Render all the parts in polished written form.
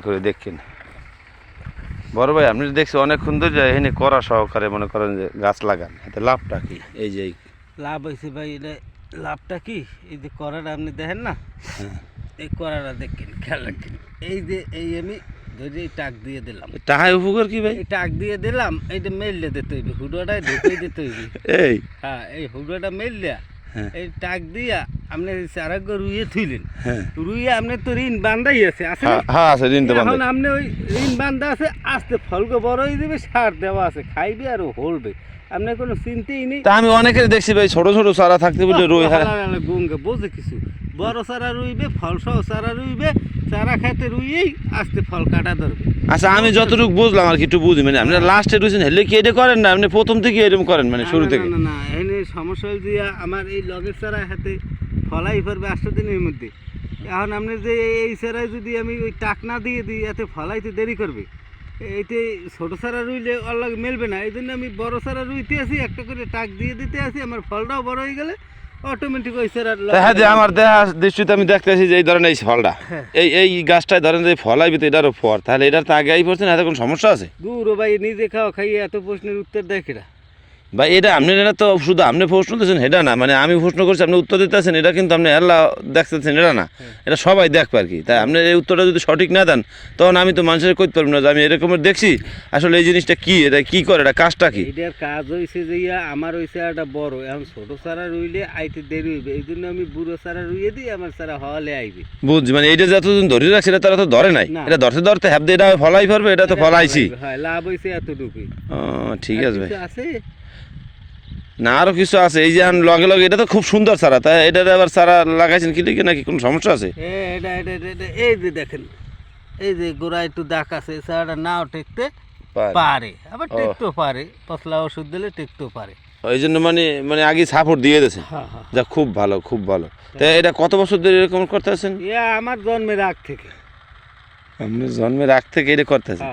করে দেখেন বড় ভাই, আপনি দেখছি অনেকক্ষণ ধরে এখানে করা সহকারে মনে করেন যে গাছ লাগান, এতে লাভটা কি? এই যে লাভ হয়েছে ভাই, এটা লাভটা কি, এই যে করাটা আপনি দেখেন না, এই করাটা দেখেন, খেয়াল রাখেন। এই যে এই আমি ধরে এই টাক দিয়ে দিলাম, টাকায় উপকার কি ভাই? এই টাক দিয়ে দিলাম, এইটা মেললে দিতে হইবে, হুডোটাই ঢুকিয়ে দিতে হইবে। এই হ্যাঁ, এই হুডোটা মেললে এই টাক দিয়া আপনি চারাগ্য রুইয়ে থুইলেন, রুইয়ে আপনি তো ঋণ বান্ধাই আছে, আছে না? হ্যাঁ আছে, ঋণ তো বান্ধা। এখন আপনি ওই ঋণ বান্ধা আছে, আস্তে ফলকে বড় হয়ে দিবে, সার দেওয়া আছে, খাইবে আর হলবে, আপনার কোনো চিন্তাই নেই। তা আমি অনেকের দেখছি ভাই ছোট ছোট চারা থাকতে বলে রুই গঙ্গে বোঝে কিছু, বড় চারা রুইবে, ফল সহ চারা রুইবে, চারা খাইতে রুইয়েই আস্তে ফল কাটা ধরবে। আচ্ছা, আমি যতটুকু বুঝলাম আর কি একটু বুঝি, মানে আপনি লাস্টে রুইছেন হেলে কি এটা করেন না, আপনি প্রথম থেকে এরকম করেন মানে শুরু থেকে? না না, এনে সমস্যা হয়ে দিয়া আমার এই লগের চারা হাতে ফলাই পারবে 8 দিনের মধ্যে। এখন আপনি যে এই চারায় যদি আমি ওই টাক না দিয়ে দিই, এতে ফলাইতে দেরি করবে, এইতে ছোটো চারা রুইলে ওর লাগে মেলবে না, এই জন্য আমি বড় চারা রুইতে আসি, একটা করে টাক দিয়ে দিতে আসি, আমার ফলটাও বড় হয়ে গেলে অটোমেটিক ওই চারা। হ্যাঁ, যে আমার দেখা দৃষ্টিতে আমি দেখতেছি যে এই ধরেন এই ফলটা, এই গাছটায় ধরেন যে ফল আইবে তো এটারও ফল, তাহলে এটার তো আগে আই পড়ছে না, এতে কোনো সমস্যা আছে? দূর ভাই, নিজে খাওয়া খাইয়ে এত প্রশ্নের উত্তর দেয় কিনা ভাই? এটা আপনি, এটা তো শুধু আপনি প্রশ্ন দিচ্ছেন এটা না, মানে আমি প্রশ্ন করছি আপনি উত্তর দিতেছেন, এটা কিন্তু আপনি আল্লাহ দেখতেছেন এটা না, এটা সবাই দেখবে আর কি। তাই আপনি এই উত্তরটা যদি সঠিক না দেন, তখন আমি তো মানুষের করতে পারবো না যে আমি এরকমের দেখছি, আসলে এই জিনিসটা কি, এটা কি করে, এটা কাজটা কি? এটার কাজ হয়েছে যে আমার ওই চারাটা বড়, এখন ছোট চারা রুইলে আইতে দেরি হইবে, এই জন্য আমি বুড়ো চারা রুইয়ে দিই, আমার চারা হওয়ালে আইবে। বুঝছি, মানে এইটা যতদিন ধরে রাখছে এটা তারা তো ধরে নাই, এটা ধরতে ধরতে হ্যাপ দিয়ে এটা ফলাই পারবে, এটা তো ফলাইছি। হ্যাঁ, লাভ হয়েছে এতটুকুই। ঠিক আছে ভাই, আছে না আরো কিছু আছে? এই যে লগে লগে এটা তো খুব সুন্দর চারা, তাই এটা আবার চারা লাগাইছেন কি লিখে নাকি কোনো সমস্যা আছে? এটা এই যে দেখেন, এই যে গোড়া একটু দাগ আছে, চারাটা নাও টেকতে পারে, আবার টেকতেও পারে, পতলা ওষুধ দিলে টেকতেও পারে, ওই জন্য মানে আগে সাপোর্ট দিয়ে দিয়েছে। যা খুব ভালো, খুব ভালো। তাই এটা কত বছর ধরে এরকম করতে আছেন? আমার জন্মের আগ থেকে। আপনি জন্মের আগ থেকে এটা করতেছেন?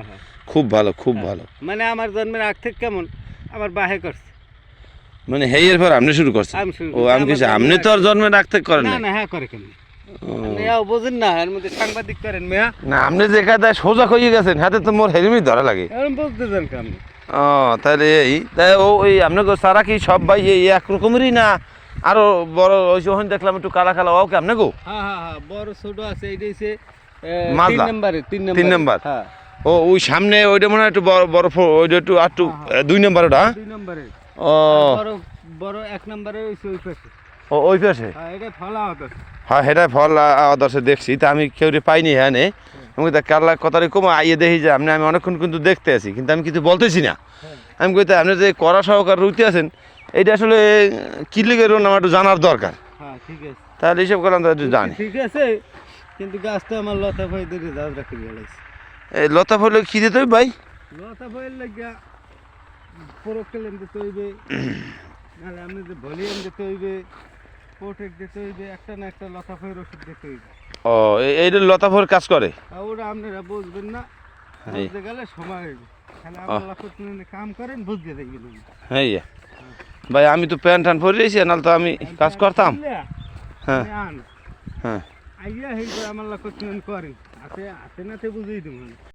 খুব ভালো, খুব ভালো। মানে আমার জন্মের আগ থেকে কেমন, আমার বাহে করছে, মানে হেয়ের পর আপনি শুরু করছেন? ও, আমি কিছু আপনি তো আর জন্মের আগ থেকে করেন না? হ্যাঁ, করে কেন বোঝেন না, এর মধ্যে সাংবাদিক করেন মেয়া না, আপনি যে কায়দায় সোজা হয়ে গেছেন, হাতে তো মোর হেলমেট ধরা লাগে। বুঝতে চান কেমন? ও, তাহলে তাই ওই আপনার সারা কি সব ভাই এই একরকমেরই না আরো বড়? ওই যখন দেখলাম একটু কালা কালা, ওকে আপনি গো? হ্যাঁ, বড় ছোট আছে, এইটা হচ্ছে 3 নাম্বার। ও, ওই সামনে ওইটা মনে হয় একটু বড় ওইটা একটু আর একটু 2 নাম্বার, ওটা 2 নম্বরে। ও, বড় 1 নম্বরে ওই পাশে। ও, ওই পাশে। এটা ফলা হতো। হ্যাঁ, সেটাই ফল আদর্শে দেখছি, তা আমি কেউ পাইনি। হ্যাঁ নে, আমি কালা কথাটা কম আইয়ে দেখি যে আমি অনেকক্ষণ কিন্তু দেখতে আছি, কিন্তু আমি কিছু বলতেছি না। আমি কইতে আপনি যে কড়া সহকার রুইতে আছেন, এইটা আসলে কি লিগে রুন আমার একটু জানার দরকার। হ্যাঁ, ঠিক আছে, তাহলে হিসেব করলাম তো একটু জানি। ঠিক আছে, কিন্তু গাছটা আমার লতা ভয় ধরে গাছ রাখি গেছে। এই লতা ফলে কি দিতে হবে ভাই? লতা ভয়ের লাগিয়া প্রোক্লেম দিতে হইবে, নাহলে আপনি যে ভলিউম দিতে হইবে, প্রোটেক্ট দিতে হইবে, একটা না একটা লতা ভয়ের ওষুধ দিতে হইবে। ও, এইটা লতা ফল কাজ করে? ওটা আপনারা বুঝবেন না, বুঝতে গেলে সময় হইবে, তাহলে আপনারা কাম করেন, বুঝতে দেখবেন। হ্যাঁ ভাই, আমি তো প্যান্ট ট্যান্ট পরে রয়েছি, নাহলে তো আমি কাজ করতাম। হ্যাঁ হ্যাঁ, আইয়া আমার লক্ষ্য করেন, হাতে নাতে বুঝেই দেবেন।